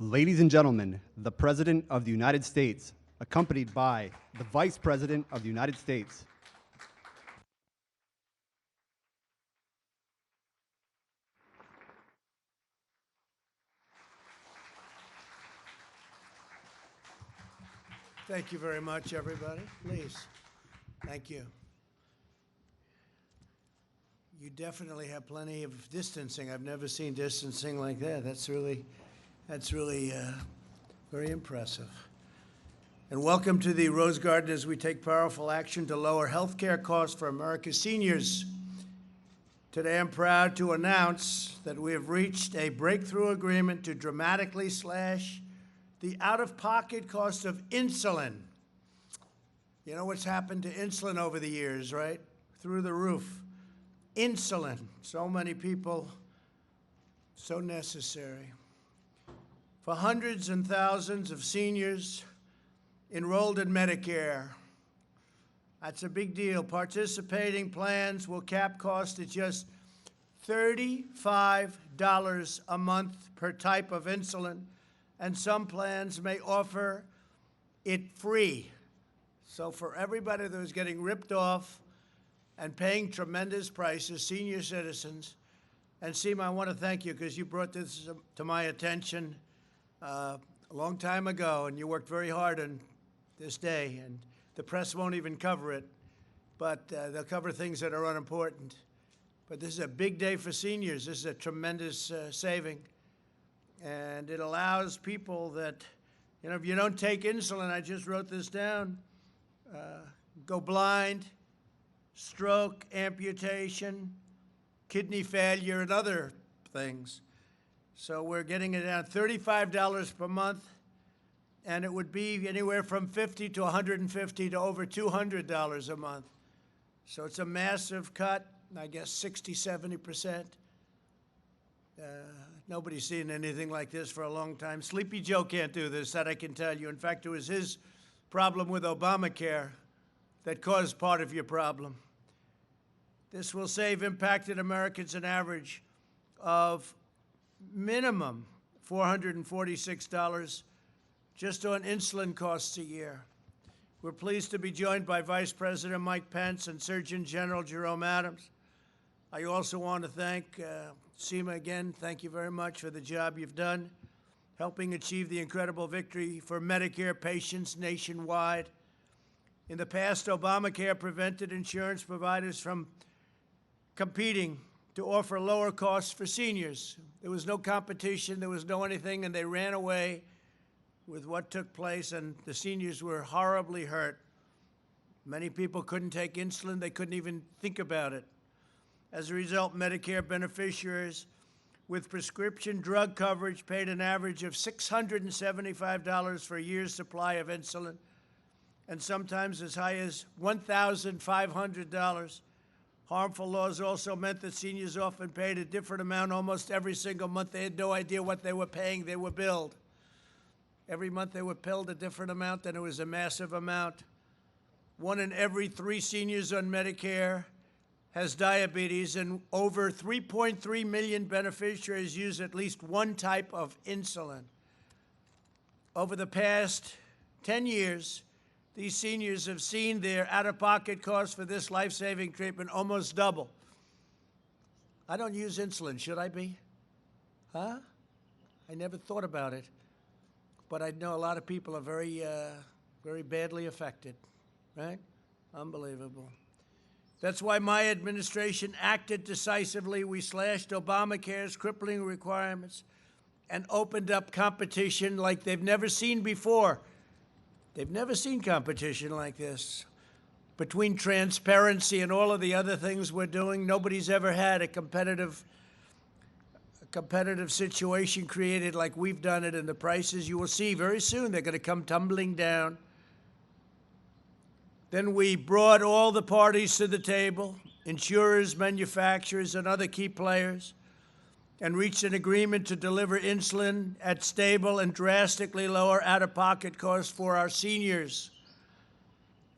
Ladies and gentlemen, the President of the United States, accompanied by the Vice President of the United States. Thank you very much, everybody. Please. Thank you. You definitely have plenty of distancing. I've never seen distancing like that. That's really very impressive. And welcome to the Rose Garden as we take powerful action to lower health care costs for America's seniors. Today, I'm proud to announce that we have reached a breakthrough agreement to dramatically slash the out-of-pocket cost of insulin. You know what's happened to insulin over the years, right? Through the roof. Insulin, so many people, so necessary. For hundreds and thousands of seniors enrolled in Medicare, that's a big deal. Participating plans will cap cost at just $35 a month per type of insulin, and some plans may offer it free. So for everybody that was getting ripped off and paying tremendous prices, senior citizens, and Seema, I want to thank you because you brought this to my attention a long time ago, and you worked very hard on this day, and the press won't even cover it, but they'll cover things that are unimportant. But this is a big day for seniors. This is a tremendous saving, and it allows people that, you know, if you don't take insulin, I just wrote this down, go blind, stroke, amputation, kidney failure, and other things. So we're getting it down $35 per month, and it would be anywhere from $50 to $150 to over $200 a month. So it's a massive cut, I guess 60, 70%. Nobody's seen anything like this for a long time. Sleepy Joe can't do this, that I can tell you. In fact, it was his problem with Obamacare that caused part of your problem. This will save impacted Americans an average of minimum $446 just on insulin costs a year. We're pleased to be joined by Vice President Mike Pence and Surgeon General Jerome Adams. I also want to thank Seema again. Thank you very much for the job you've done, helping achieve the incredible victory for Medicare patients nationwide. In the past, Obamacare prevented insurance providers from competing to offer lower costs for seniors. There was no competition, there was no anything, and they ran away with what took place, and the seniors were horribly hurt. Many people couldn't take insulin, they couldn't even think about it. As a result, Medicare beneficiaries with prescription drug coverage paid an average of $675 for a year's supply of insulin, and sometimes as high as $1,500. Harmful laws also meant that seniors often paid a different amount almost every single month. They had no idea what they were paying. They were billed. Every month they were billed a different amount, and it was a massive amount. 1 in every 3 seniors on Medicare has diabetes, and over 3.3 million beneficiaries use at least one type of insulin. Over the past 10 years, these seniors have seen their out-of-pocket costs for this life-saving treatment almost double. I don't use insulin. Should I be? Huh? I never thought about it. But I know a lot of people are very badly affected, right? Unbelievable. That's why my administration acted decisively. We slashed Obamacare's crippling requirements and opened up competition like they've never seen before. They've never seen competition like this. Between transparency and all of the other things we're doing, nobody's ever had a competitive situation created like we've done it, and the prices you will see very soon, they're going to come tumbling down. Then we brought all the parties to the table, insurers, manufacturers, and other key players, and reached an agreement to deliver insulin at stable and drastically lower out-of-pocket costs for our seniors.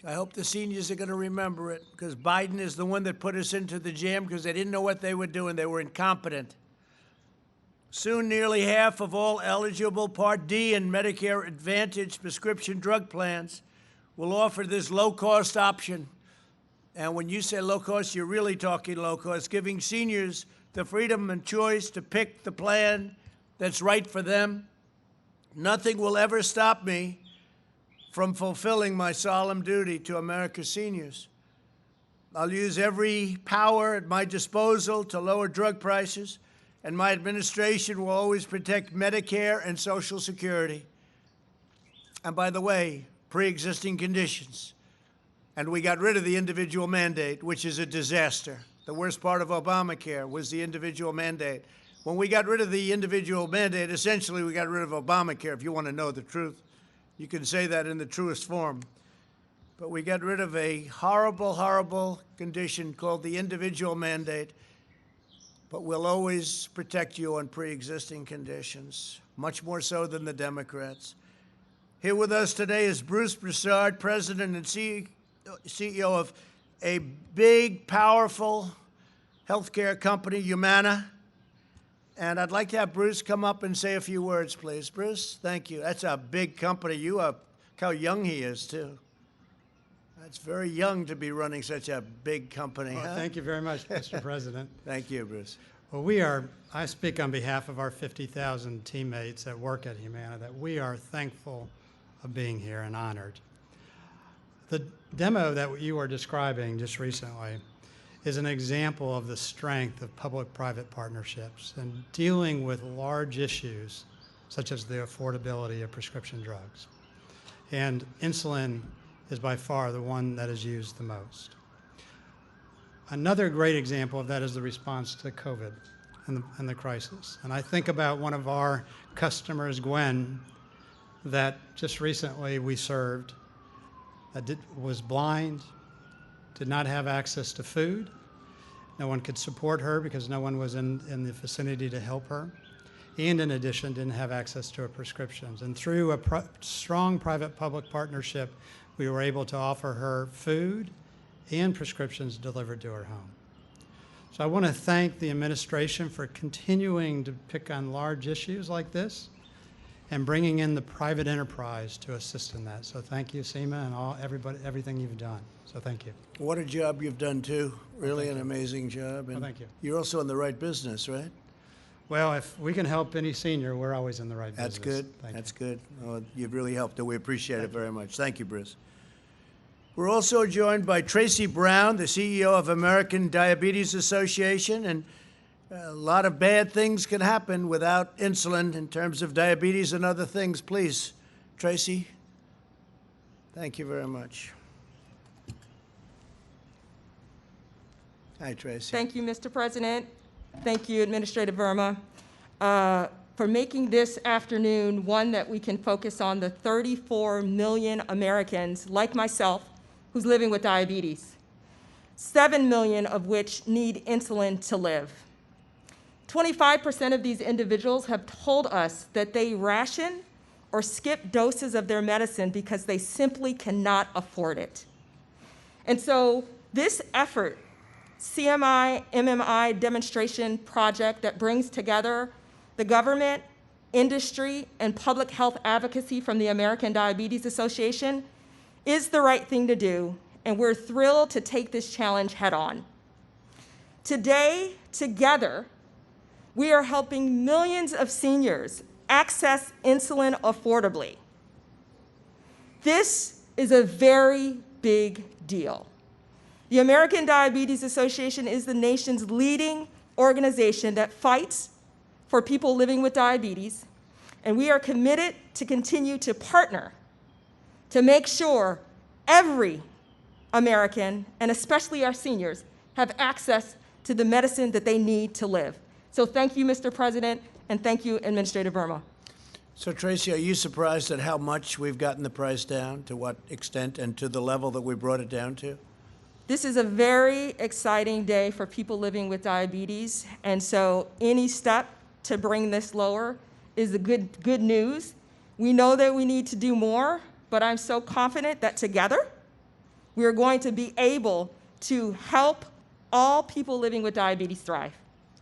I hope the seniors are going to remember it, because Biden is the one that put us into the jam because they didn't know what they were doing. They were incompetent. Soon, nearly half of all eligible Part D and Medicare Advantage prescription drug plans will offer this low-cost option. And when you say low cost, you're really talking low cost, giving seniors the freedom and choice to pick the plan that's right for them. Nothing will ever stop me from fulfilling my solemn duty to America's seniors. I'll use every power at my disposal to lower drug prices, and my administration will always protect Medicare and Social Security. And by the way, pre-existing conditions. And we got rid of the individual mandate, which is a disaster. The worst part of Obamacare was the individual mandate. When we got rid of the individual mandate, essentially we got rid of Obamacare, if you want to know the truth. You can say that in the truest form. But we got rid of a horrible, horrible condition called the individual mandate. But we'll always protect you on pre-existing conditions, much more so than the Democrats. Here with us today is Bruce Broussard, President and CEO of a big, powerful healthcare company, Humana. And I'd like to have Bruce come up and say a few words, please. Bruce, thank you. That's a big company. Look how young he is, too. That's very young to be running such a big company. Well, thank you very much, Mr. President. Thank you, Bruce. Well, I speak on behalf of our 50,000 teammates that work at Humana, that we are thankful of being here and honored. The demo that you were describing just recently is an example of the strength of public-private partnerships and dealing with large issues such as the affordability of prescription drugs. And insulin is by far the one that is used the most. Another great example of that is the response to COVID and the crisis. And I think about one of our customers, Gwen, that just recently we served, that was blind, did not have access to food. No one could support her because no one was in the vicinity to help her. And in addition, didn't have access to her prescriptions. And through a strong private-public partnership, we were able to offer her food and prescriptions delivered to her home. So I want to thank the administration for continuing to pick on large issues like this and bringing in the private enterprise to assist in that. So thank you, Seema, and everything you've done. So thank you. What a job you've done, too. Really an amazing job. And thank you. You're also in the right business, right? Well, if we can help any senior, we're always in the right business. That's good. That's good. Oh, you've really helped, and we appreciate it very much. Thank you, Bruce. We're also joined by Tracy Brown, the CEO of American Diabetes Association, and a lot of bad things can happen without insulin in terms of diabetes and other things. Please, Tracy. Thank you very much. Hi, Tracy. Thank you, Mr. President. Thank you, Administrator Verma, for making this afternoon one that we can focus on the 34 million Americans like myself who's living with diabetes, 7 million of which need insulin to live. 25% of these individuals have told us that they ration or skip doses of their medicine because they simply cannot afford it. And so this effort, CMI, MMI demonstration project that brings together the government, industry, and public health advocacy from the American Diabetes Association is the right thing to do, and we're thrilled to take this challenge head on. Today, together, we are helping millions of seniors access insulin affordably. This is a very big deal. The American Diabetes Association is the nation's leading organization that fights for people living with diabetes, and we are committed to continue to partner to make sure every American, and especially our seniors, have access to the medicine that they need to live. So thank you, Mr. President, and thank you, Administrator Verma. So, Tracy, are you surprised at how much we've gotten the price down, to what extent, and to the level that we brought it down to? This is a very exciting day for people living with diabetes, and so any step to bring this lower is a good news. We know that we need to do more, but I'm so confident that together we are going to be able to help all people living with diabetes thrive.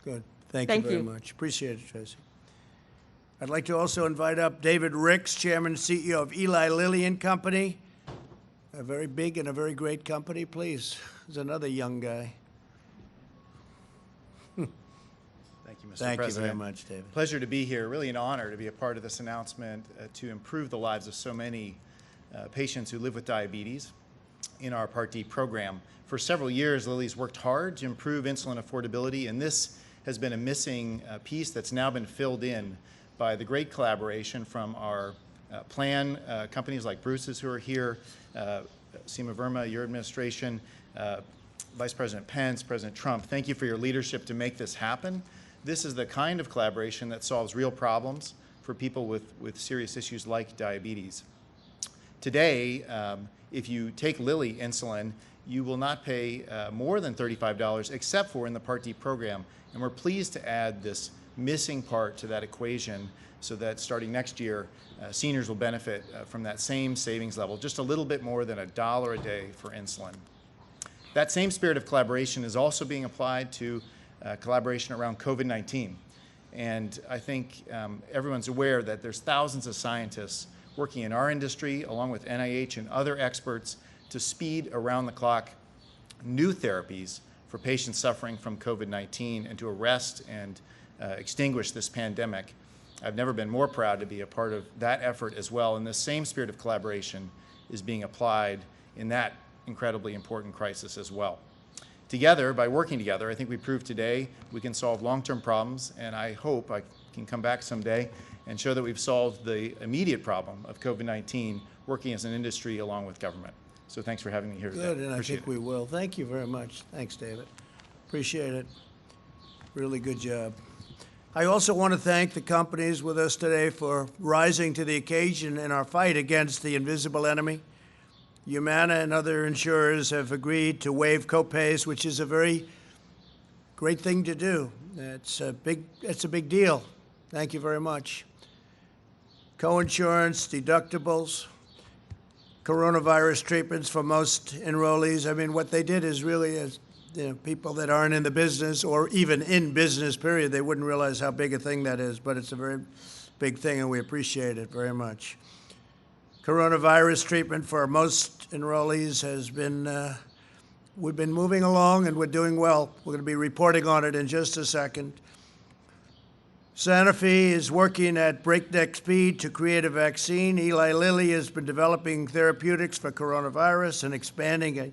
Good. Thank you very much. Appreciate it, Tracy. I'd like to also invite up David Ricks, Chairman and CEO of Eli Lilly and Company, a very big and a very great company. Please, there's another young guy. Thank you, Mr. Thank you President. very much, David. Pleasure to be here. Really an honor to be a part of this announcement to improve the lives of so many patients who live with diabetes in our Part D program. For several years, Lilly's worked hard to improve insulin affordability, and this has been a missing piece that's now been filled in by the great collaboration from our plan companies like Bruce's who are here, Seema Verma, your administration, Vice President Pence, President Trump. Thank you for your leadership to make this happen. This is the kind of collaboration that solves real problems for people with serious issues like diabetes. Today, if you take Lilly insulin, you will not pay more than $35 except for in the Part D program. And we're pleased to add this missing part to that equation so that starting next year, seniors will benefit from that same savings level, just a little bit more than $1 a day for insulin. That same spirit of collaboration is also being applied to collaboration around COVID-19. And I think everyone's aware that there's thousands of scientists working in our industry, along with NIH and other experts, to speed around-the-clock new therapies for patients suffering from COVID-19 and to arrest and extinguish this pandemic. I've never been more proud to be a part of that effort as well, and this same spirit of collaboration is being applied in that incredibly important crisis as well. Together, by working together, I think we proved today we can solve long-term problems, and I hope I can come back someday and show that we've solved the immediate problem of COVID-19 working as an industry along with government. So thanks for having me here today. Good, and I Appreciate think it. we will. Thank you very much. Thanks, David. Appreciate it. Really good job. I also want to thank the companies with us today for rising to the occasion in our fight against the invisible enemy. Humana and other insurers have agreed to waive copays, which is a very great thing to do. It's a big deal. Thank you very much. Coinsurance, deductibles, coronavirus treatments for most enrollees. I mean, what they did is really, people that aren't in the business or even in business, period, they wouldn't realize how big a thing that is, but it's a very big thing, and we appreciate it very much. Coronavirus treatment for most enrollees has been, we've been moving along and we're doing well. We're going to be reporting on it in just a second. Sanofi is working at breakneck speed to create a vaccine. Eli Lilly has been developing therapeutics for coronavirus and expanding a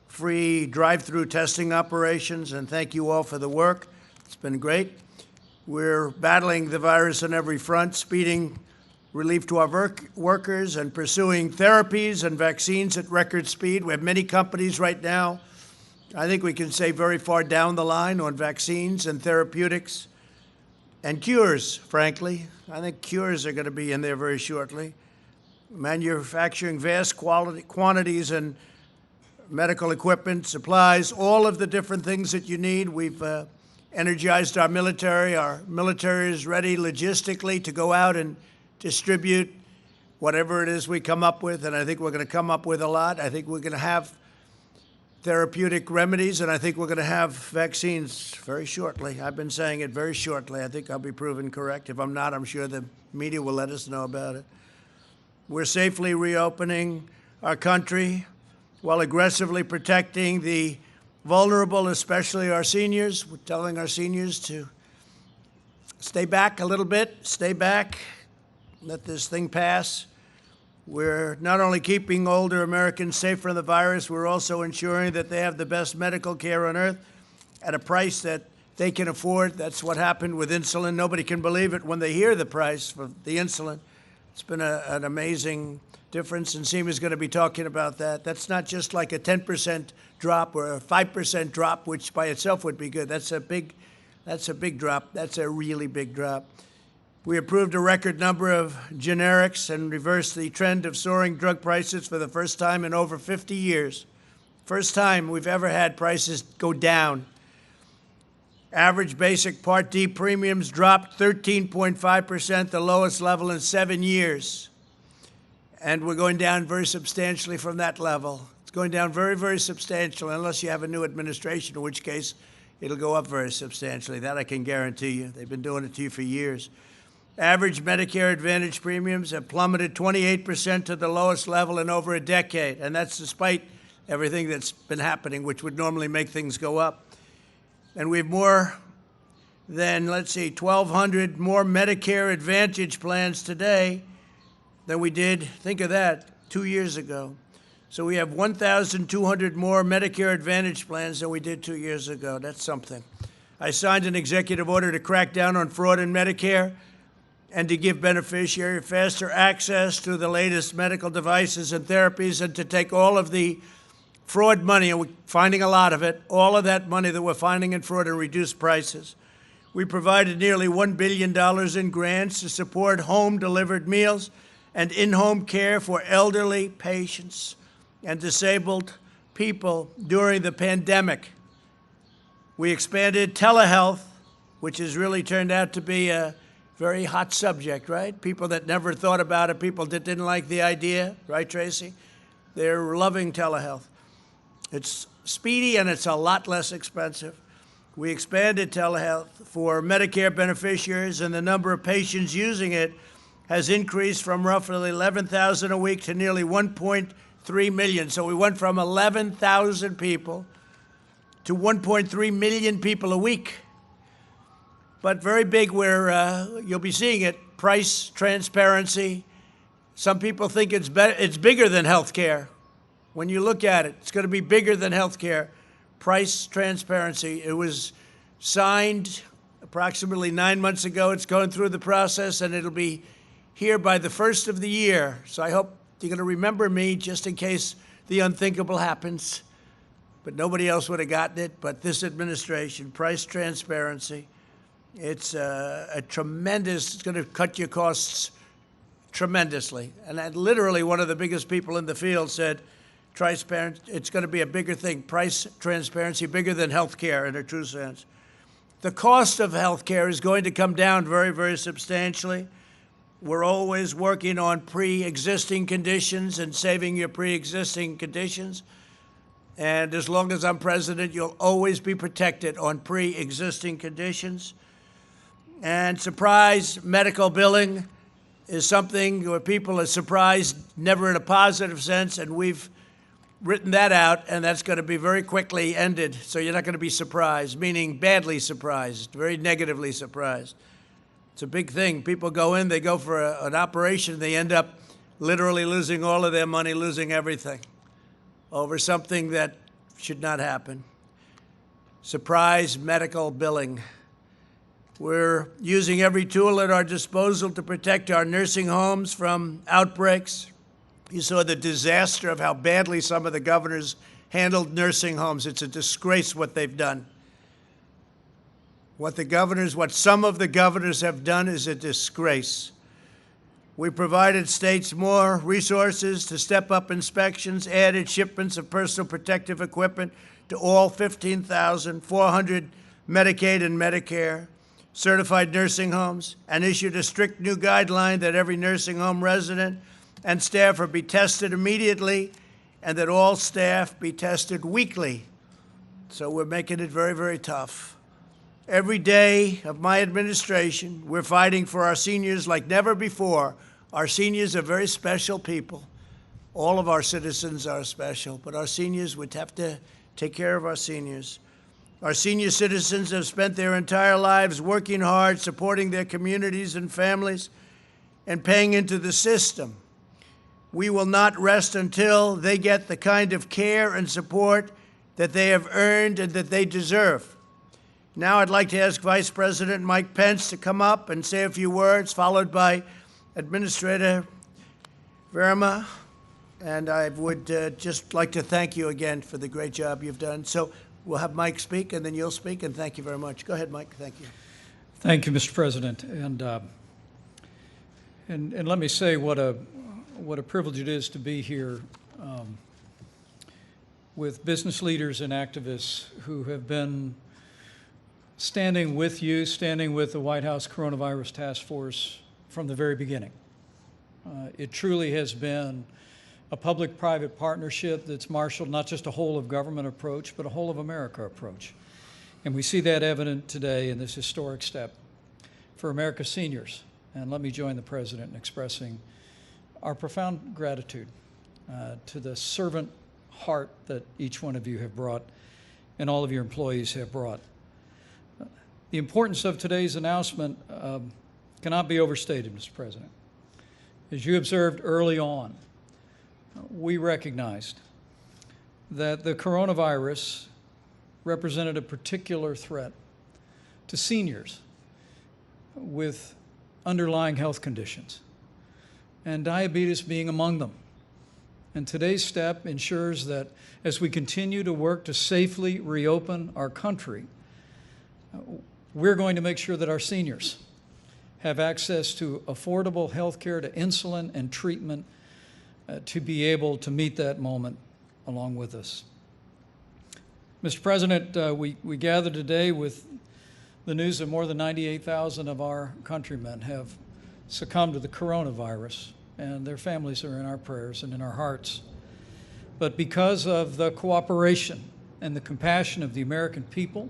free drive-through testing operations, and thank you all for the work. It's been great. We're battling the virus on every front, speeding relief to our workers and pursuing therapies and vaccines at record speed. We have many companies right now, I think we can say very far down the line on vaccines and therapeutics and cures, frankly. I think cures are going to be in there very shortly. Manufacturing vast quantities and medical equipment, supplies, all of the different things that you need. We've energized our military. Our military is ready logistically to go out and distribute whatever it is we come up with, and I think we're going to come up with a lot. I think we're going to have therapeutic remedies, and I think we're going to have vaccines very shortly. I've been saying it very shortly. I think I'll be proven correct. If I'm not, I'm sure the media will let us know about it. We're safely reopening our country while aggressively protecting the vulnerable, especially our seniors. We're telling our seniors to stay back a little bit, stay back, let this thing pass. We're not only keeping older Americans safe from the virus, we're also ensuring that they have the best medical care on earth at a price that they can afford. That's what happened with insulin. Nobody can believe it when they hear the price for the insulin. It's been an amazing difference, and Seema's going to be talking about that. That's not just like a 10% drop or a 5% drop, which by itself would be good. That's a big drop. That's a really big drop. We approved a record number of generics and reversed the trend of soaring drug prices for the first time in over 50 years. First time we've ever had prices go down. Average basic Part D premiums dropped 13.5%, the lowest level in 7 years. And we're going down very substantially from that level. It's going down very, very substantially, unless you have a new administration, in which case it'll go up very substantially. That I can guarantee you. They've been doing it to you for years. Average Medicare Advantage premiums have plummeted 28% to the lowest level in over a decade, and that's despite everything that's been happening, which would normally make things go up. And we have more than, 1,200 more Medicare Advantage plans today than we did, think of that, 2 years ago. So we have 1,200 more Medicare Advantage plans than we did 2 years ago. That's something. I signed an executive order to crack down on fraud in Medicare and to give beneficiaries faster access to the latest medical devices and therapies, and to take all of the fraud money, and we're finding a lot of it, all of that money that we're finding in fraud, and reduce prices. We provided nearly $1 billion in grants to support home-delivered meals and in-home care for elderly patients and disabled people during the pandemic. We expanded telehealth, which has really turned out to be a very hot subject, right? People that never thought about it, people that didn't like the idea, right, Tracy? They're loving telehealth. It's speedy and it's a lot less expensive. We expanded telehealth for Medicare beneficiaries, and the number of patients using it has increased from roughly 11,000 a week to nearly 1.3 million. So we went from 11,000 people to 1.3 million people a week. But very big, where you'll be seeing it, price transparency. Some people think it's bigger than health care. When you look at it, it's going to be bigger than health care. Price transparency. It was signed approximately 9 months ago. It's going through the process, and it'll be here by the first of the year. So I hope you're going to remember me just in case the unthinkable happens. But nobody else would have gotten it but this administration. Price transparency. It's a tremendous, it's going to cut your costs tremendously. And literally one of the biggest people in the field said, transparent, it's going to be a bigger thing. Price transparency, bigger than health care in a true sense. The cost of health care is going to come down very, very substantially. We're always working on pre-existing conditions and saving your pre-existing conditions. And as long as I'm president, you'll always be protected on pre-existing conditions. And surprise medical billing is something where people are surprised, never in a positive sense, and we've written that out, and that's going to be very quickly ended. So you're not going to be surprised, meaning badly surprised, very negatively surprised. It's a big thing. People go in, they go for an operation, they end up literally losing all of their money, losing everything over something that should not happen. Surprise medical billing. We're using every tool at our disposal to protect our nursing homes from outbreaks. You saw the disaster of how badly some of the governors handled nursing homes. It's a disgrace what they've done. What some of the governors have done is a disgrace. We provided states more resources to step up inspections, added shipments of personal protective equipment to all 15,400 Medicaid and Medicare certified nursing homes, and issued a strict new guideline that every nursing home resident and staffer be tested immediately, and that all staff be tested weekly. So we're making it very, very tough. Every day of my administration, we're fighting for our seniors like never before. Our seniors are very special people. All of our citizens are special, but our seniors, would have to take care of our seniors. Our senior citizens have spent their entire lives working hard, supporting their communities and families, and paying into the system. We will not rest until they get the kind of care and support that they have earned and that they deserve. Now I'd like to ask Vice President Mike Pence to come up and say a few words, followed by Administrator Verma. And I would just like to thank you again for the great job you've done. So we'll have Mike speak, and then you'll speak, and thank you very much. Go ahead, Mike. Thank you. Thank you, Mr. President. And let me say what a privilege it is to be here with business leaders and activists who have been standing with you, standing with the White House Coronavirus Task Force from the very beginning. It truly has been a public-private partnership that's marshaled not just a whole-of-government approach, but a whole-of-America approach. And we see that evident today in this historic step for America's seniors And let me join the President in expressing our profound gratitude to the servant heart that each one of you have brought and all of your employees have brought. The importance of today's announcement cannot be overstated, Mr. President. As you observed early on, we recognized that the coronavirus represented a particular threat to seniors with underlying health conditions, and diabetes being among them. And today's step ensures that as we continue to work to safely reopen our country, we're going to make sure that our seniors have access to affordable health care, to insulin and treatment, to be able to meet that moment along with us. Mr. President, we gather today with the news that more than 98,000 of our countrymen have succumbed to the coronavirus, and their families are in our prayers and in our hearts. But because of the cooperation and the compassion of the American people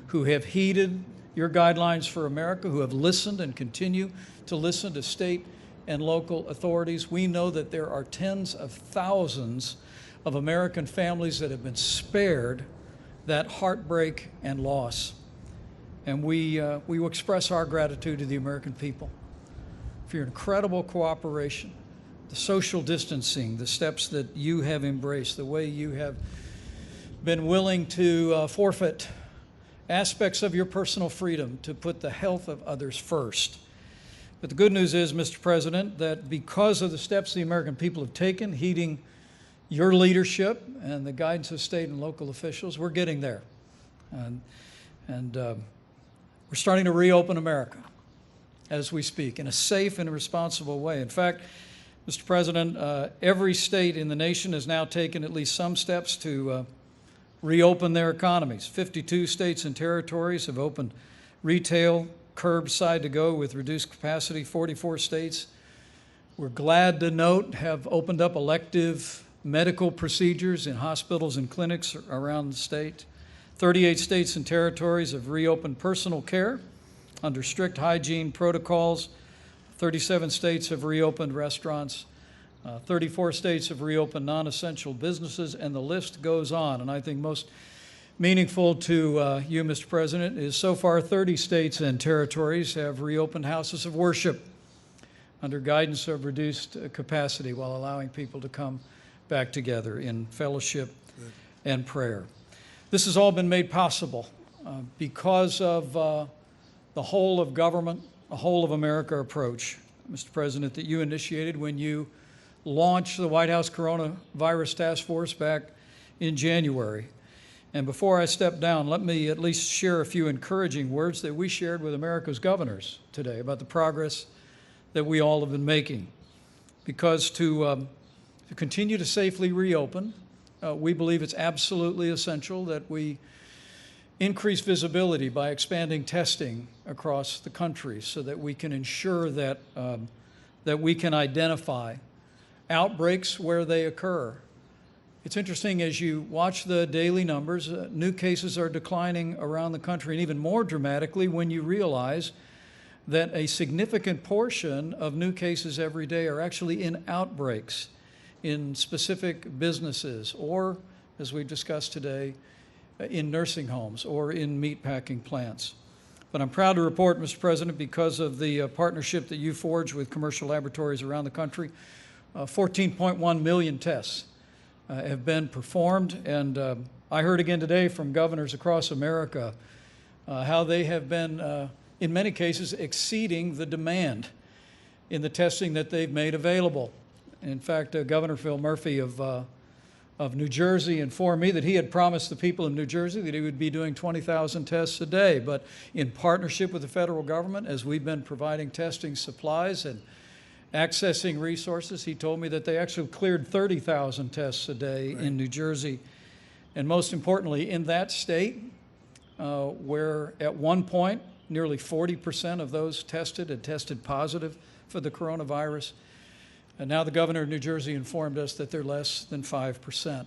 who have heeded your guidelines for America, who have listened and continue to listen to state and local authorities, we know that there are tens of thousands of American families that have been spared that heartbreak and loss. And we express our gratitude to the American people for your incredible cooperation, the social distancing, the steps that you have embraced, the way you have been willing to forfeit aspects of your personal freedom to put the health of others first. But the good news is, Mr. President, that because of the steps the American people have taken, heeding your leadership and the guidance of state and local officials, we're getting there. And we're starting to reopen America as we speak in a safe and responsible way. In fact, Mr. President, every state in the nation has now taken at least some steps to reopen their economies. 52 states and territories have opened retail, curbside to go with reduced capacity. 44 states, we're glad to note, have opened up elective medical procedures in hospitals and clinics around the state. 38 states and territories have reopened personal care under strict hygiene protocols. 37 states have reopened restaurants. 34 states have reopened non-essential businesses, and the list goes on. And I think most meaningful to you, Mr. President, is so far 30 states and territories have reopened houses of worship under guidance of reduced capacity while allowing people to come back together in fellowship and prayer. This has all been made possible because of the whole of government, a whole of America approach, Mr. President, that you initiated when you launched the White House Coronavirus Task Force back in January. And before I step down, let me at least share a few encouraging words that we shared with America's governors today about the progress that we all have been making. Because to continue to safely reopen, we believe it's absolutely essential that we increase visibility by expanding testing across the country so that we can ensure that, that we can identify outbreaks where they occur. It's interesting, as you watch the daily numbers, new cases are declining around the country, and even more dramatically when you realize that a significant portion of new cases every day are actually in outbreaks in specific businesses or, as we've discussed today, in nursing homes or in meatpacking plants. But I'm proud to report, Mr. President, because of the partnership that you forged with commercial laboratories around the country, 14.1 million tests have been performed. And I heard again today from governors across America how they have been, in many cases, exceeding the demand in the testing that they've made available. In fact, Governor Phil Murphy of New Jersey informed me that he had promised the people of New Jersey that he would be doing 20,000 tests a day. But in partnership with the federal government, as we've been providing testing supplies and accessing resources, he told me that they actually cleared 30,000 tests a day in New Jersey. And most importantly, in that state, where at one point nearly 40% of those tested had tested positive for the coronavirus, and now the governor of New Jersey informed us that they're less than 5%.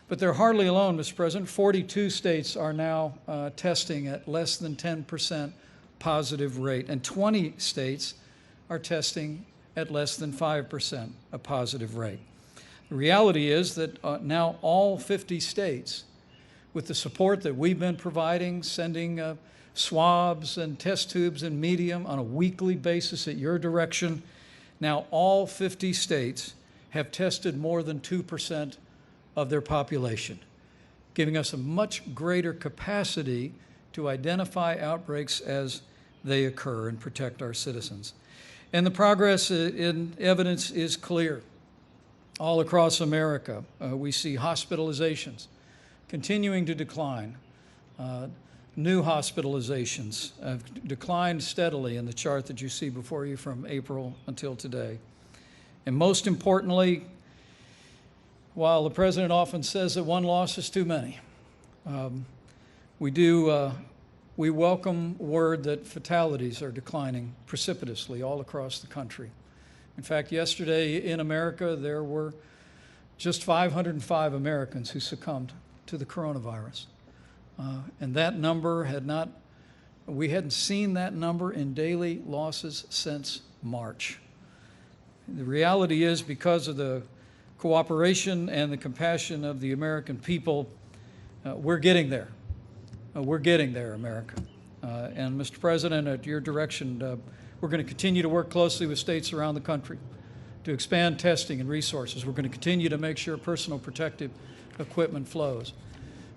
But they're hardly alone, Mr. President. 42 states are now testing at less than 10% positive rate, and 20 states are testing at less than 5% a positive rate. The reality is that now all 50 states, with the support that we've been providing, sending swabs and test tubes and medium on a weekly basis at your direction, now all 50 states have tested more than 2% of their population, giving us a much greater capacity to identify outbreaks as they occur and protect our citizens. And the progress in evidence is clear. All across America, we see hospitalizations continuing to decline. New hospitalizations have declined steadily in the chart that you see before you from April until today. And most importantly, while the president often says that one loss is too many, we welcome word that fatalities are declining precipitously all across the country. In fact, yesterday in America, there were just 505 Americans who succumbed to the coronavirus. And that number we hadn't seen that number in daily losses since March. The reality is, because of the cooperation and the compassion of the American people, we're getting there. We're getting there, America. And Mr. President, at your direction, we're going to continue to work closely with states around the country to expand testing and resources. We're going to continue to make sure personal protective equipment flows.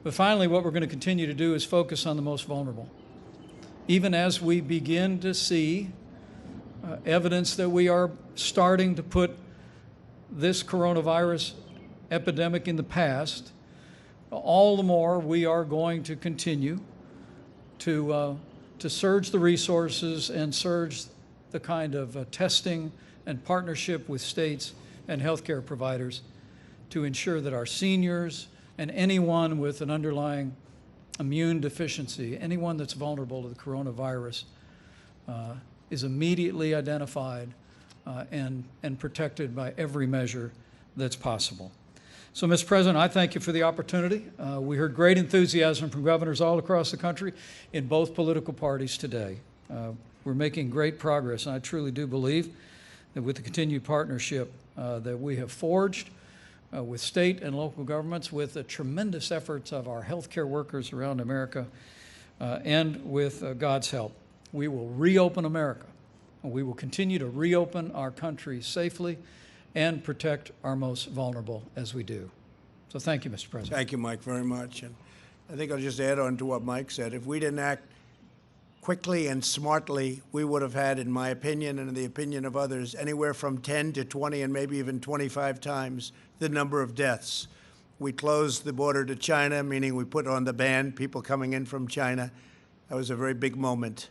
But finally, what we're going to continue to do is focus on the most vulnerable. Even as we begin to see evidence that we are starting to put this coronavirus epidemic in the past, all the more we are going to continue to surge the resources and surge the kind of testing and partnership with states and healthcare providers to ensure that our seniors and anyone with an underlying immune deficiency, anyone that's vulnerable to the coronavirus, is immediately identified and protected by every measure that's possible. So, Mr. President, I thank you for the opportunity. We heard great enthusiasm from governors all across the country in both political parties today. We're making great progress, and I truly do believe that with the continued partnership that we have forged with state and local governments, with the tremendous efforts of our healthcare workers around America, and with God's help, we will reopen America. And we will continue to reopen our country safely and protect our most vulnerable as we do. So thank you, Mr. President. Thank you, Mike, very much. And I think I'll just add on to what Mike said. If we didn't act quickly and smartly, we would have had, in my opinion and in the opinion of others, anywhere from 10 to 20 and maybe even 25 times the number of deaths. We closed the border to China, meaning we put on the ban, people coming in from China. That was a very big moment.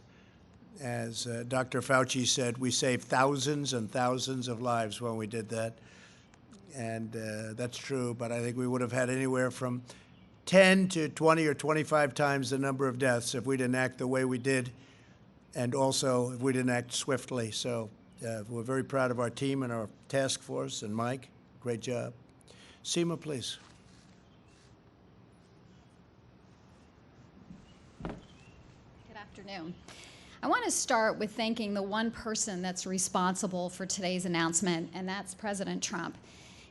As Dr. Fauci said, we saved thousands and thousands of lives when we did that. And that's true, but I think we would have had anywhere from 10 to 20 or 25 times the number of deaths if we didn't act the way we did, and also if we didn't act swiftly. So we're very proud of our team and our task force, and Mike, great job. Seema, please. Good afternoon. I want to start with thanking the one person that's responsible for today's announcement, and that's President Trump.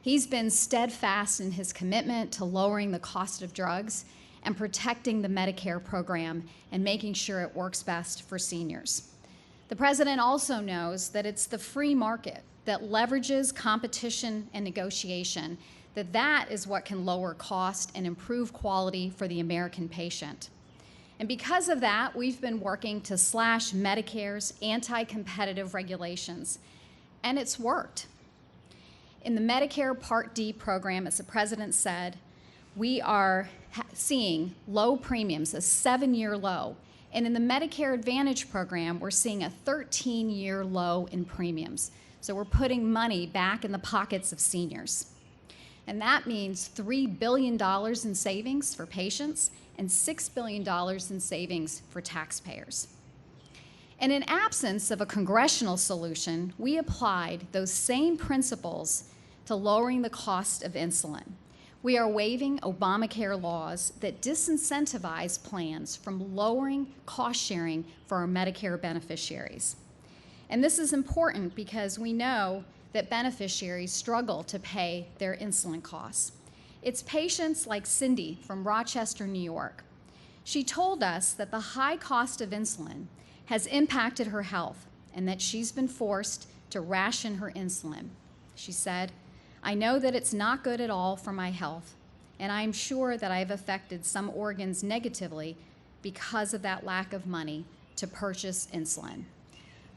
He's been steadfast in his commitment to lowering the cost of drugs and protecting the Medicare program and making sure it works best for seniors. The president also knows that it's the free market that leverages competition and negotiation, that is what can lower cost and improve quality for the American patient. And because of that, we've been working to slash Medicare's anti-competitive regulations, and it's worked. In the Medicare Part D program, as the president said, we are seeing low premiums, a 7-year low. And in the Medicare Advantage program, we're seeing a 13-year low in premiums. So we're putting money back in the pockets of seniors. And that means $3 billion in savings for patients and $6 billion in savings for taxpayers. And in absence of a congressional solution, we applied those same principles to lowering the cost of insulin. We are waiving Obamacare laws that disincentivize plans from lowering cost sharing for our Medicare beneficiaries. And this is important because we know that beneficiaries struggle to pay their insulin costs. It's patients like Cindy from Rochester, New York. She told us that the high cost of insulin has impacted her health and that she's been forced to ration her insulin. She said, "I know that it's not good at all for my health, and I'm sure that I've affected some organs negatively because of that lack of money to purchase insulin."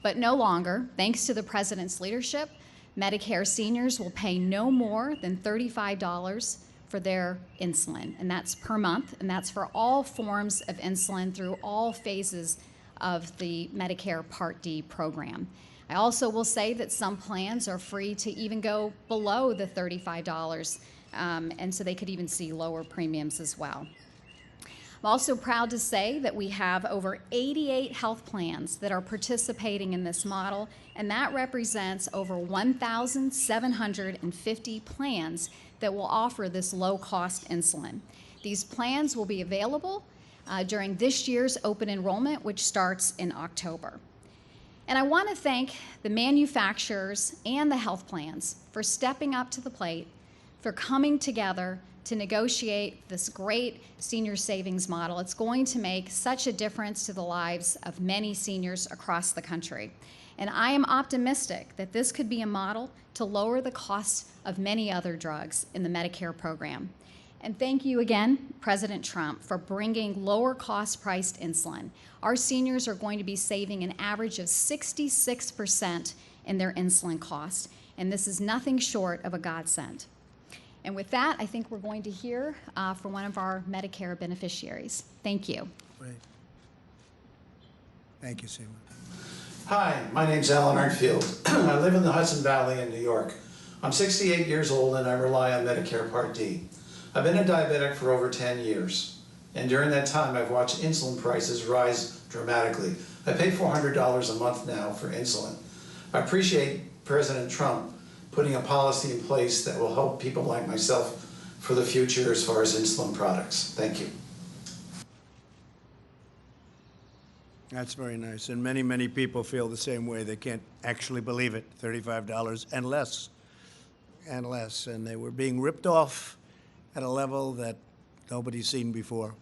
But no longer, thanks to the President's leadership, Medicare seniors will pay no more than $35 for their insulin, and that's per month, and that's for all forms of insulin through all phases of the Medicare Part D program. I also will say that some plans are free to even go below the $35, and so they could even see lower premiums as well. I'm also proud to say that we have over 88 health plans that are participating in this model, and that represents over 1,750 plans that will offer this low-cost insulin. These plans will be available during this year's open enrollment, which starts in October. And I want to thank the manufacturers and the health plans for stepping up to the plate, for coming together to negotiate this great senior savings model. It's going to make such a difference to the lives of many seniors across the country. And I am optimistic that this could be a model to lower the cost of many other drugs in the Medicare program. And thank you again, President Trump, for bringing lower cost priced insulin. Our seniors are going to be saving an average of 66% in their insulin cost, and this is nothing short of a godsend. And with that, I think we're going to hear from one of our Medicare beneficiaries. Thank you. Great. Thank you, Seymour. Hi, my name's Alan Artfield. I live in the Hudson Valley in New York. I'm 68 years old and I rely on Medicare Part D. I've been a diabetic for over 10 years. And during that time, I've watched insulin prices rise dramatically. I pay $400 a month now for insulin. I appreciate President Trump putting a policy in place that will help people like myself for the future as far as insulin products. Thank you. That's very nice. And many, many people feel the same way. They can't actually believe it. $35 and less. And less. And they were being ripped off at a level that nobody's seen before.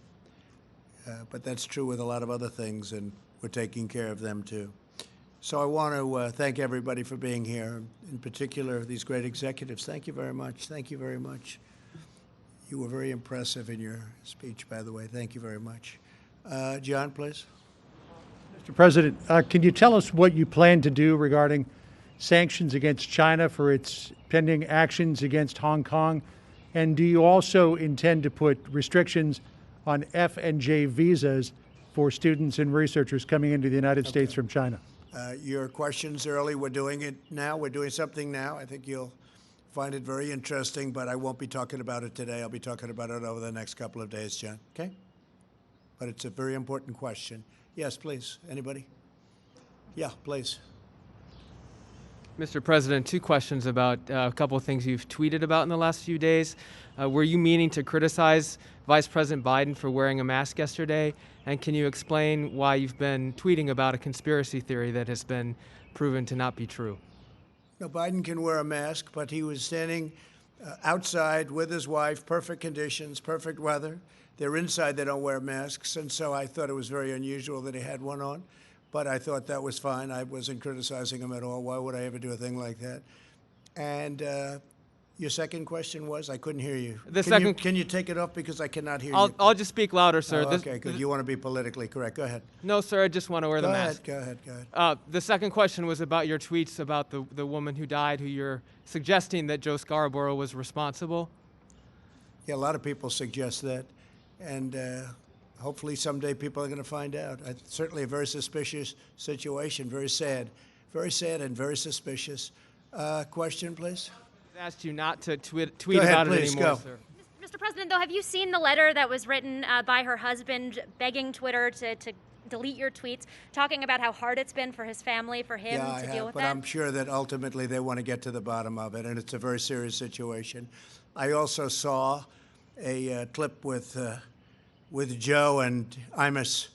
But that's true with a lot of other things, and we're taking care of them too. So I want to thank everybody for being here, in particular these great executives. Thank you very much. Thank you very much. You were very impressive in your speech, by the way. Thank you very much. John, please. Mr. President, can you tell us what you plan to do regarding sanctions against China for its pending actions against Hong Kong? And do you also intend to put restrictions on F and J visas for students and researchers coming into the United States from China? Your question's early. We're doing it now. We're doing something now. I think you'll find it very interesting, but I won't be talking about it today. I'll be talking about it over the next couple of days, John. Okay? But it's a very important question. Yes, please. Anybody? Yeah, please. Mr. President, two questions about a couple of things you've tweeted about in the last few days. Were you meaning to criticize Vice President Biden for wearing a mask yesterday? And can you explain why you've been tweeting about a conspiracy theory that has been proven to not be true? No, Biden can wear a mask, but he was standing outside with his wife, perfect conditions, perfect weather. They're inside, they don't wear masks, and so I thought it was very unusual that he had one on. But I thought that was fine. I wasn't criticizing him at all. Why would I ever do a thing like that? And your second question was? I couldn't hear you. Can you take it off because I cannot hear you? I'll just speak louder, sir. Oh, okay, good. You want to be politically correct. Go ahead. No, sir, I just want to wear the mask. Go ahead. The second question was about your tweets about the woman who died, who you're suggesting that Joe Scarborough was responsible. Yeah, a lot of people suggest that. And hopefully someday people are going to find out. Certainly a very suspicious situation, very sad and very suspicious. Question, please? I asked you not to tweet about it anymore, sir. Mr. President, though, have you seen the letter that was written by her husband begging Twitter to delete your tweets, talking about how hard it's been for his family, for him to deal with that? But I'm sure that ultimately they want to get to the bottom of it, and it's a very serious situation. I also saw a clip with Joe and Imus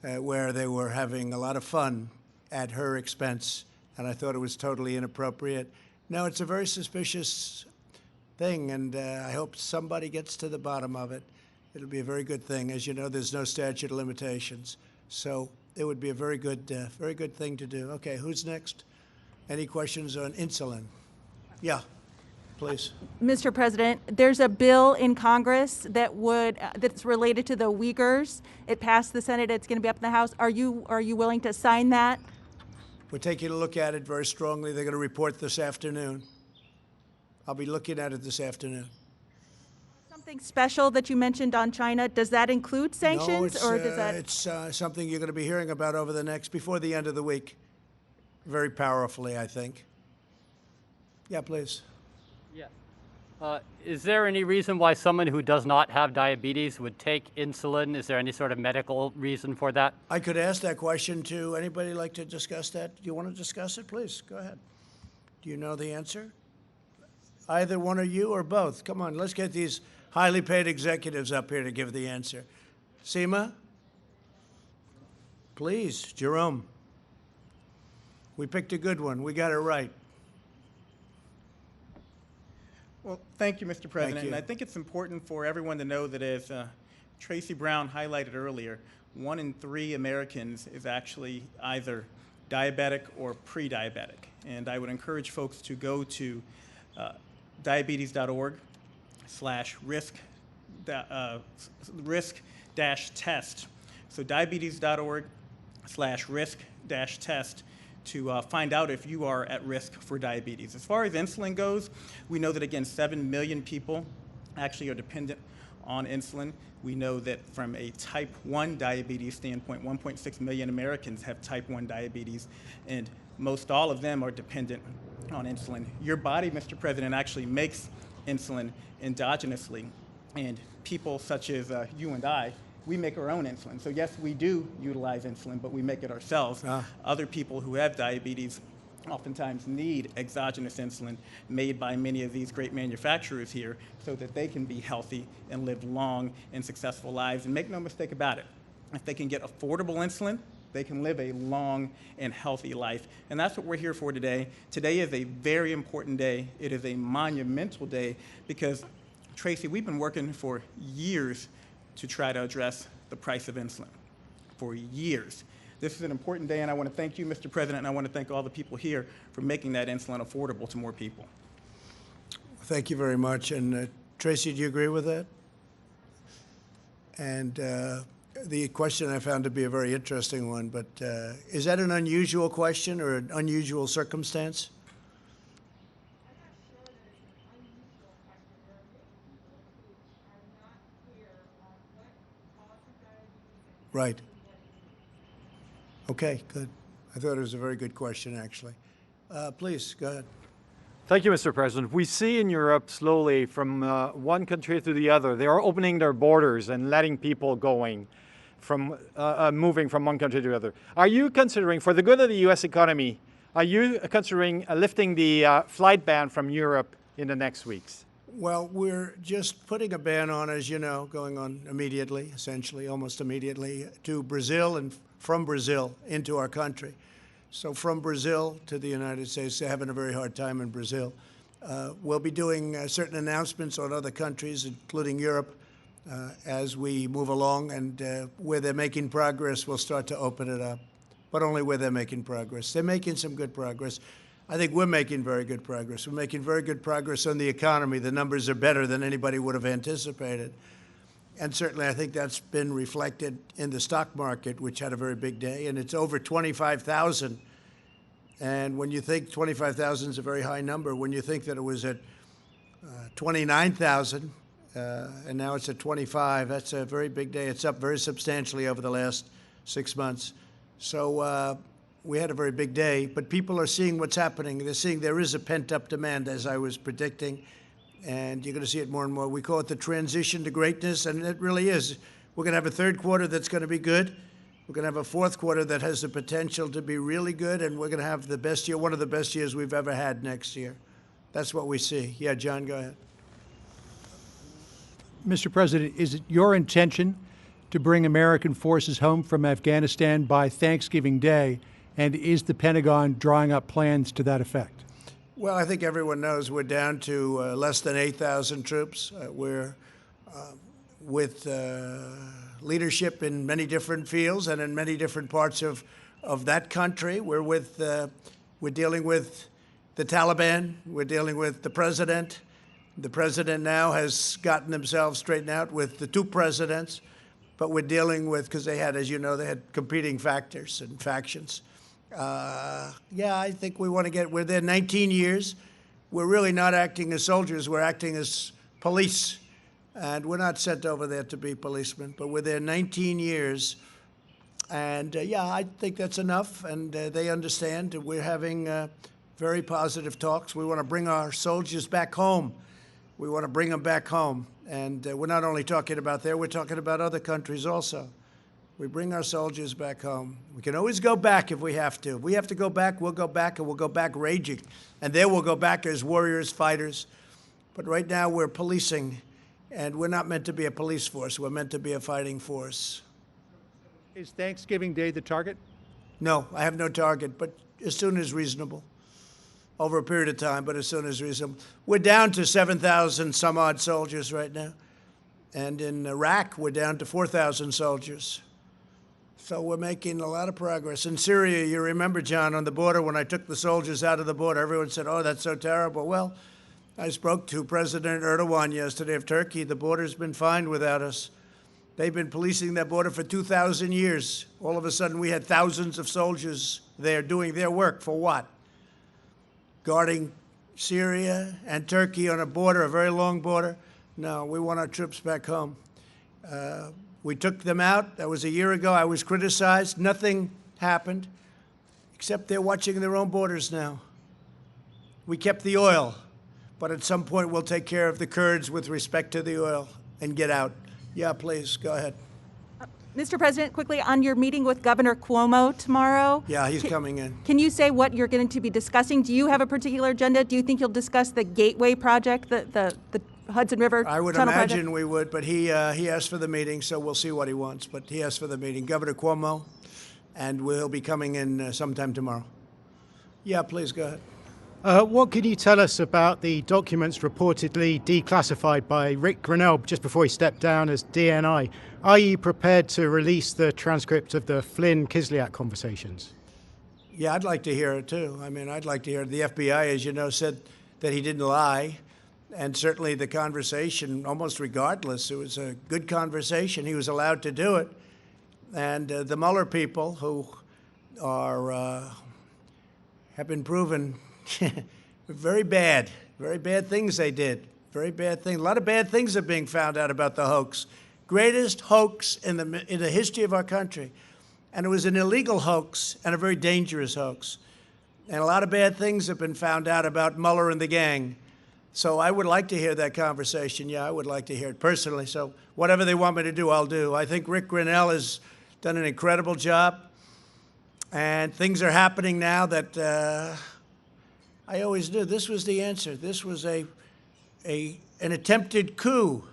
where they were having a lot of fun at her expense and I thought it was totally inappropriate. No, it's a very suspicious thing, and I hope somebody gets to the bottom of it. It'll be a very good thing. As you know, there's no statute of limitations, so it would be a very good thing to do. Okay, who's next? Any questions on insulin? Yeah, please. Mr. President, there's a bill in Congress that that's related to the Uyghurs. It passed the Senate. It's going to be up in the House. Are you willing to sign that? We're taking a look at it very strongly. They're going to report this afternoon. I'll be looking at it this afternoon. Something special that you mentioned on China, does that include sanctions? No, or does that? It's something you're going to be hearing about before the end of the week. Very powerfully, I think. Yeah, please. Yeah. Is there any reason why someone who does not have diabetes would take insulin? Is there any sort of medical reason for that? I could ask that question to anybody like to discuss that. Do you want to discuss it? Please, go ahead. Do you know the answer? Either one of you or both. Come on, let's get these highly paid executives up here to give the answer. Seema? Please, Jerome. We picked a good one. We got it right. Well, thank you, Mr. President. Thank you. And I think it's important for everyone to know that, as Tracy Brown highlighted earlier, 1 in 3 Americans is actually either diabetic or pre-diabetic. And I would encourage folks to go to diabetes.org/risk-test. So diabetes.org/risk-test to find out if you are at risk for diabetes. As far as insulin goes, we know that, again, 7 million people actually are dependent on insulin. We know that from a type 1 diabetes standpoint, 1.6 million Americans have type 1 diabetes, and most all of them are dependent on insulin. Your body, Mr. President, actually makes insulin endogenously, and people such as you and I, we make our own insulin. So yes, we do utilize insulin, but we make it ourselves. Other people who have diabetes oftentimes need exogenous insulin made by many of these great manufacturers here so that they can be healthy and live long and successful lives. And make no mistake about it, if they can get affordable insulin, they can live a long and healthy life. And that's what we're here for today. Today is a very important day. It is a monumental day because, Tracy, we've been working for years to try to address the price of insulin. For years. This is an important day, and I want to thank you, Mr. President, and I want to thank all the people here for making that insulin affordable to more people. Thank you very much. And Tracy, do you agree with that? And the question I found to be a very interesting one, but is that an unusual question or an unusual circumstance? Right. Okay, good. I thought it was a very good question, actually. Please, go ahead. Thank you, Mr. President. We see in Europe slowly from one country to the other, they are opening their borders and letting people going from moving from one country to the other. Are you considering, for the good of the U.S. economy, are you considering lifting the flight ban from Europe in the next weeks? Well, we're just putting a ban on, as you know, going on immediately, essentially, almost immediately, to Brazil and from Brazil into our country. So from Brazil to the United States, they're having a very hard time in Brazil. We'll be doing certain announcements on other countries, including Europe, as we move along, and where they're making progress, we'll start to open it up, but only where they're making progress. They're making some good progress. I think we're making very good progress. We're making very good progress on the economy. The numbers are better than anybody would have anticipated. And certainly I think that's been reflected in the stock market, which had a very big day, and it's over 25,000. And when you think 25,000 is a very high number, when you think that it was at 29,000, and now it's at 25, that's a very big day. It's up very substantially over the last 6 months. So we had a very big day, but people are seeing what's happening. They're seeing there is a pent-up demand, as I was predicting, and you're going to see it more and more. We call it the transition to greatness, and it really is. We're going to have a third quarter that's going to be good. We're going to have a fourth quarter that has the potential to be really good, and we're going to have the best year, one of the best years we've ever had next year. That's what we see. Yeah, John, go ahead. Mr. President, is it your intention to bring American forces home from Afghanistan by Thanksgiving Day? And is the Pentagon drawing up plans to that effect? Well, I think everyone knows we're down to less than 8,000 troops. We're with leadership in many different fields and in many different parts of that country. We're dealing with the Taliban. We're dealing with the president. The president now has gotten themselves straightened out with the two presidents, but we're dealing with, because they had, as you know, they had competing factors and factions. Yeah, I think we want to we're there 19 years. We're really not acting as soldiers, we're acting as police. And we're not sent over there to be policemen, but we're there 19 years. And yeah, I think that's enough, and they understand. We're having very positive talks. We want to bring our soldiers back home. We want to bring them back home. And we're not only talking about there, we're talking about other countries also. We bring our soldiers back home. We can always go back if we have to. If we have to go back, we'll go back, and we'll go back raging. And there we'll go back as warriors, fighters. But right now we're policing, and we're not meant to be a police force. We're meant to be a fighting force. Is Thanksgiving Day the target? No, I have no target, but as soon as reasonable. Over a period of time, but as soon as reasonable. We're down to 7,000 some odd soldiers right now. And in Iraq, we're down to 4,000 soldiers. So we're making a lot of progress. In Syria, you remember, John, on the border, when I took the soldiers out of the border, everyone said, oh, that's so terrible. Well, I spoke to President Erdogan yesterday of Turkey. The border's been fine without us. They've been policing that border for 2,000 years. All of a sudden, we had thousands of soldiers there doing their work. For what? Guarding Syria and Turkey on a border, a very long border? No, we want our troops back home. We took them out. That was a year ago. I was criticized. Nothing happened, except they're watching their own borders now. We kept the oil, but at some point we'll take care of the Kurds with respect to the oil and get out. Yeah, please, go ahead. Mr. President, quickly, on your meeting with Governor Cuomo tomorrow. Yeah, he's coming in. Can you say what you're going to be discussing? Do you have a particular agenda? Do you think you'll discuss the Gateway project, the Hudson River I would Tunnel imagine project? we would, but he asked for the meeting, so we'll see what he wants. But he asked for the meeting. Governor Cuomo, and we'll be coming in sometime tomorrow. Yeah, please, go ahead. What can you tell us about the documents reportedly declassified by Rick Grinnell just before he stepped down as DNI? Are you prepared to release the transcript of the Flynn-Kislyak conversations? Yeah, I'd like to hear it, too. I mean, I'd like to hear it. The FBI, as you know, said that he didn't lie. And certainly the conversation, almost regardless, it was a good conversation. He was allowed to do it. And the Mueller people, who are have been proven very bad things they did, very bad things. A lot of bad things are being found out about the hoax. Greatest hoax in the history of our country. And it was an illegal hoax and a very dangerous hoax. And a lot of bad things have been found out about Mueller and the gang. So I would like to hear that conversation. Yeah, I would like to hear it personally. So whatever they want me to do, I'll do. I think Rick Grinnell has done an incredible job. And things are happening now that I always knew this was the answer. This was an attempted coup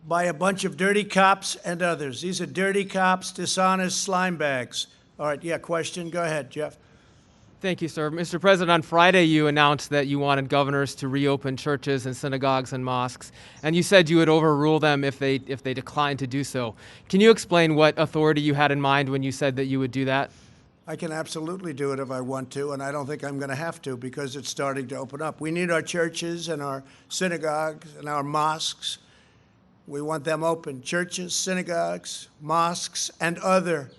by a bunch of dirty cops and others. These are dirty cops, dishonest slime bags. All right, yeah, question? Go ahead, Jeff. Thank you, sir. Mr. President, on Friday you announced that you wanted governors to reopen churches and synagogues and mosques, and you said you would overrule them if they declined to do so. Can you explain what authority you had in mind when you said that you would do that? I can absolutely do it if I want to, and I don't think I'm going to have to because it's starting to open up. We need our churches and our synagogues and our mosques. We want them open. Churches, synagogues, mosques, and other.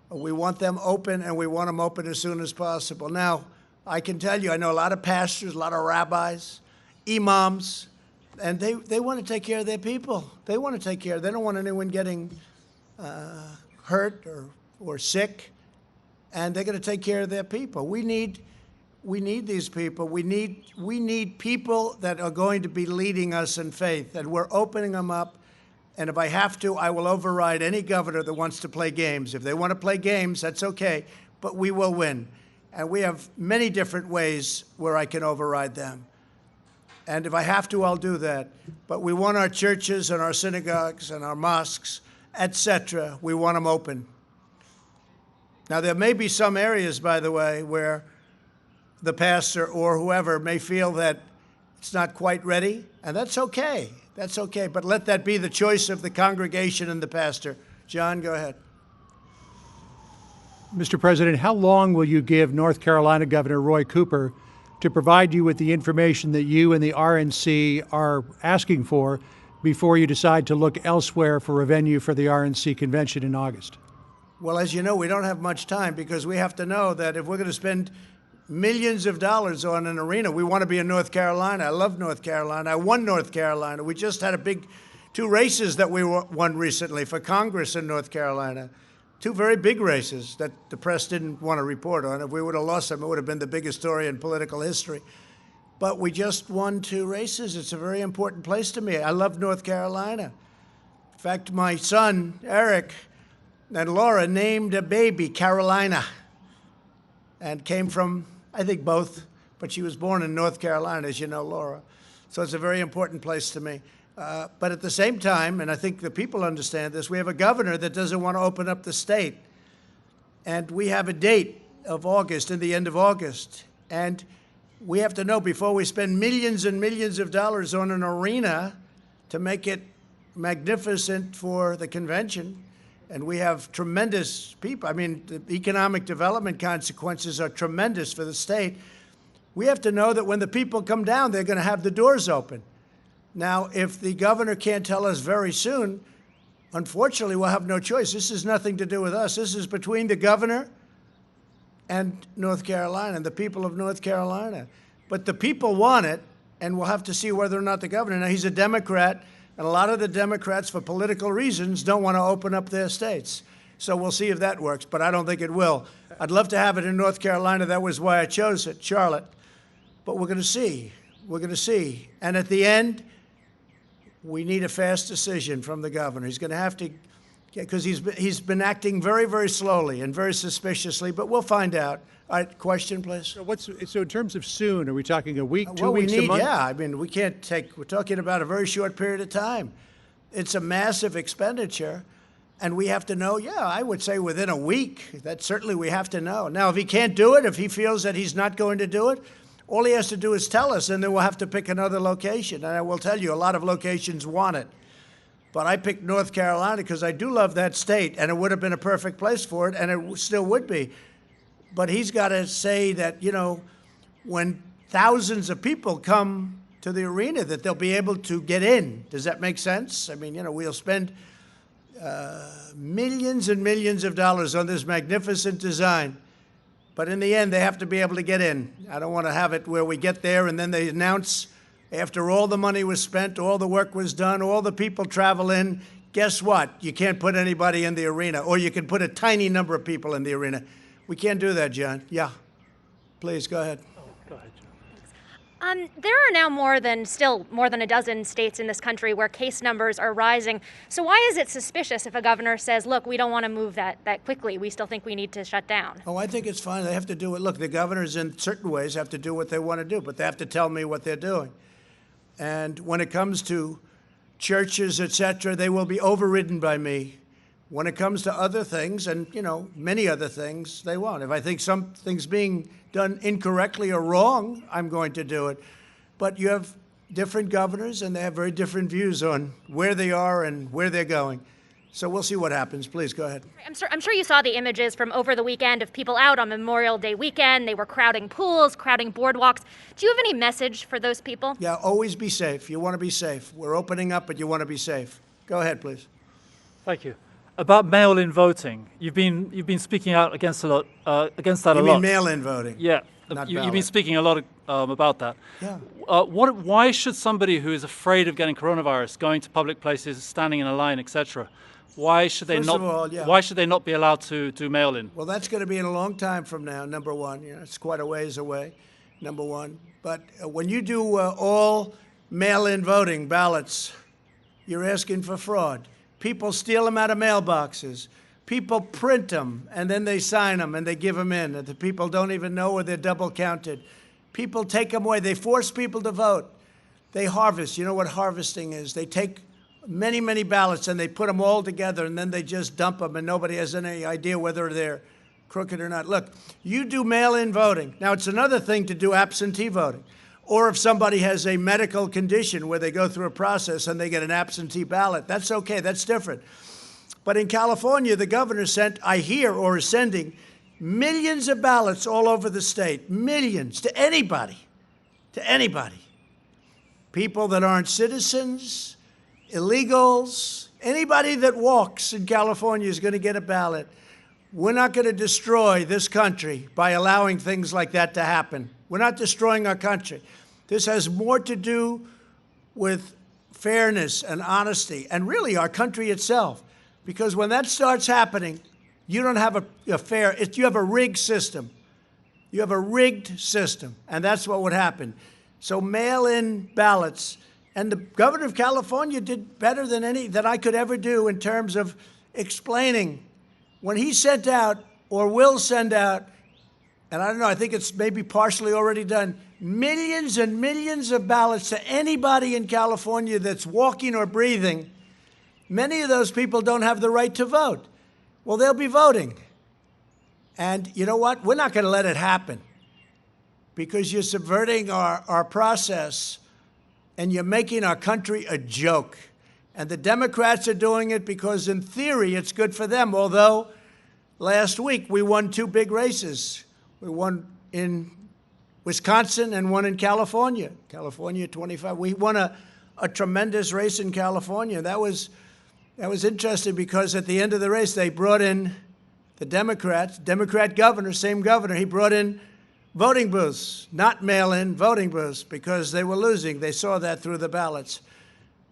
We want them open, and we want them open as soon as possible. Now, I can tell you, I know a lot of pastors, a lot of rabbis, imams, and they want to take care of their people. They want to take care. They don't want anyone getting hurt or sick, and they're going to take care of their people. We need these people. We need people that are going to be leading us in faith, and we're opening them up. And if I have to, I will override any governor that wants to play games. If they want to play games, that's okay, but we will win. And we have many different ways where I can override them. And if I have to, I'll do that. But we want our churches and our synagogues and our mosques, etc. We want them open. Now, there may be some areas, by the way, where the pastor or whoever may feel that it's not quite ready, and that's okay. That's okay. But let that be the choice of the congregation and the pastor. John, go ahead. Mr. President, how long will you give North Carolina Governor Roy Cooper to provide you with the information that you and the RNC are asking for before you decide to look elsewhere for a venue for the RNC convention in August? Well, as you know, we don't have much time because we have to know that if we're going to spend millions of dollars on an arena, we want to be in North Carolina. I love North Carolina. I won North Carolina. We just had a big 2 races that we won recently for Congress in North Carolina. 2 very big races that the press didn't want to report on. If we would have lost them, it would have been the biggest story in political history. But we just won 2 races. It's a very important place to me. I love North Carolina. In fact, my son, Eric, and Laura named a baby Carolina and came from, I think, both, but she was born in North Carolina, as you know, Laura. So it's a very important place to me. But at the same time, and I think the people understand this, we have a governor that doesn't want to open up the state. And we have a date of August, in the end of August. And we have to know before we spend millions and millions of dollars on an arena to make it magnificent for the convention. And we have tremendous people. I mean, the economic development consequences are tremendous for the state. We have to know that when the people come down, they're going to have the doors open. Now, if the governor can't tell us very soon, unfortunately, we'll have no choice. This has nothing to do with us. This is between the governor and North Carolina and the people of North Carolina. But the people want it, and we'll have to see whether or not the governor. Now, he's a Democrat. And a lot of the Democrats, for political reasons, don't want to open up their states. So we'll see if that works, but I don't think it will. I'd love to have it in North Carolina. That was why I chose it, Charlotte. But we're going to see. We're going to see. And at the end, we need a fast decision from the governor. He's going to have to, because he's been acting very, very slowly and very suspiciously, but we'll find out. All right, question, please. So in terms of soon, are we talking a week, 2 well, weeks, a month? Yeah, I mean, we can't take, we're talking about a very short period of time. It's a massive expenditure, and we have to know, yeah, I would say within a week. That certainly we have to know. Now, if he can't do it, if he feels that he's not going to do it, all he has to do is tell us, and then we'll have to pick another location. And I will tell you, a lot of locations want it. But I picked North Carolina because I do love that state, and it would have been a perfect place for it, and it still would be. But he's got to say that, you know, when thousands of people come to the arena, that they'll be able to get in. Does that make sense? I mean, you know, we'll spend millions and millions of dollars on this magnificent design. But in the end, they have to be able to get in. I don't want to have it where we get there and then they announce, after all the money was spent, all the work was done, all the people travel in, guess what? You can't put anybody in the arena, or you can put a tiny number of people in the arena. We can't do that, John. Yeah. Please, go ahead. There are now still more than a dozen states in this country where case numbers are rising. So why is it suspicious if a governor says, look, we don't want to move that quickly. We still think we need to shut down? Oh, I think it's fine. They have to do it. Look, the governors in certain ways have to do what they want to do, but they have to tell me what they're doing. And when it comes to churches, et cetera, they will be overridden by me. When it comes to other things, and, you know, many other things, they won't. If I think something's being done incorrectly or wrong, I'm going to do it. But you have different governors, and they have very different views on where they are and where they're going. So we'll see what happens. Please, go ahead. I'm sure you saw the images from over the weekend of people out on Memorial Day weekend. They were crowding pools, crowding boardwalks. Do you have any message for those people? Yeah, always be safe. You want to be safe. We're opening up, but you want to be safe. Go ahead, please. Thank you. About mail-in voting, you've been speaking out against that a lot. You mean mail-in voting? Yeah, you've been speaking a lot about that. Yeah. Why should somebody who is afraid of getting coronavirus, going to public places, standing in a line, etc., why should they Why should they not be allowed to do mail-in? Well, that's going to be in a long time from now. Number one, it's quite a ways away. Number one, but when you do all mail-in voting ballots, you're asking for fraud. People steal them out of mailboxes. People print them, and then they sign them, and they give them in. And the people don't even know where they're double counted. People take them away. They force people to vote. They harvest. You know what harvesting is? They take many, many ballots, and they put them all together, and then they just dump them, and nobody has any idea whether they're crooked or not. Look, you do mail-in voting. Now, it's another thing to do absentee voting. Or if somebody has a medical condition where they go through a process and they get an absentee ballot, that's okay, that's different. But in California, the governor sent, I hear, or is sending, millions of ballots all over the state, millions, to anybody, people that aren't citizens, illegals, anybody that walks in California is going to get a ballot. We're not going to destroy this country by allowing things like that to happen. We're not destroying our country. This has more to do with fairness and honesty and really our country itself. Because when that starts happening, you don't have a fair, you have a rigged system. You have a rigged system, and that's what would happen. So mail-in ballots, and the governor of California did better than any that I could ever do in terms of explaining. When he sent out, or will send out, and I don't know, I think it's maybe partially already done, millions and millions of ballots to anybody in California that's walking or breathing, many of those people don't have the right to vote. Well, they'll be voting. And you know what? We're not going to let it happen because you're subverting our process and you're making our country a joke. And the Democrats are doing it because, in theory, it's good for them, although last week we won 2 big races. We won in Wisconsin and one in California. California 25. We won a tremendous race in California. That was interesting because at the end of the race, they brought in the Democrats, Democrat governor, same governor, he brought in voting booths, not mail-in voting booths, because they were losing. They saw that through the ballots.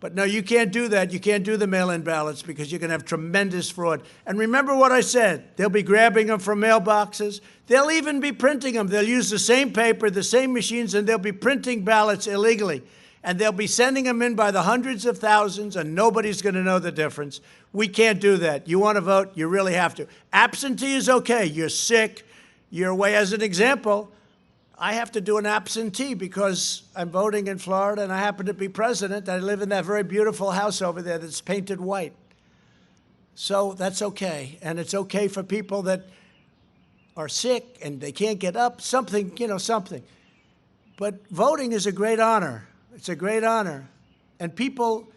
But no, you can't do that. You can't do the mail-in ballots because you're going to have tremendous fraud. And remember what I said. They'll be grabbing them from mailboxes. They'll even be printing them. They'll use the same paper, the same machines, and they'll be printing ballots illegally. And they'll be sending them in by the hundreds of thousands, and nobody's going to know the difference. We can't do that. You want to vote, you really have to. Absentee is okay. You're sick. You're away. As an example, I have to do an absentee because I'm voting in Florida, and I happen to be president. I live in that very beautiful house over there that's painted white. So that's okay. And it's okay for people that are sick and they can't get up, something, something. But voting is a great honor. It's a great honor. And people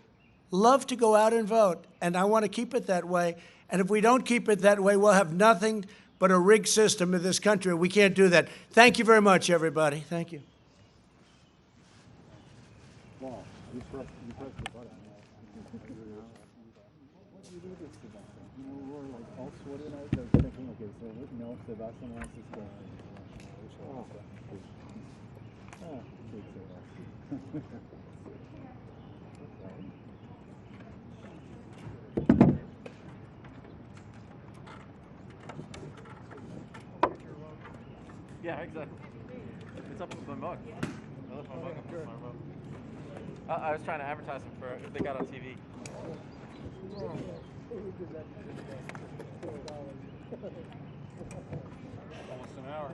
love to go out and vote. And I want to keep it that way. And if we don't keep it that way, we'll have nothing but a rigged system in this country. We can't do that. Thank you very much, everybody. Thank you. Yeah, exactly. It's up with my mug. I left my mug up with my remote. I was trying to advertise them for if they got on TV. Almost an hour.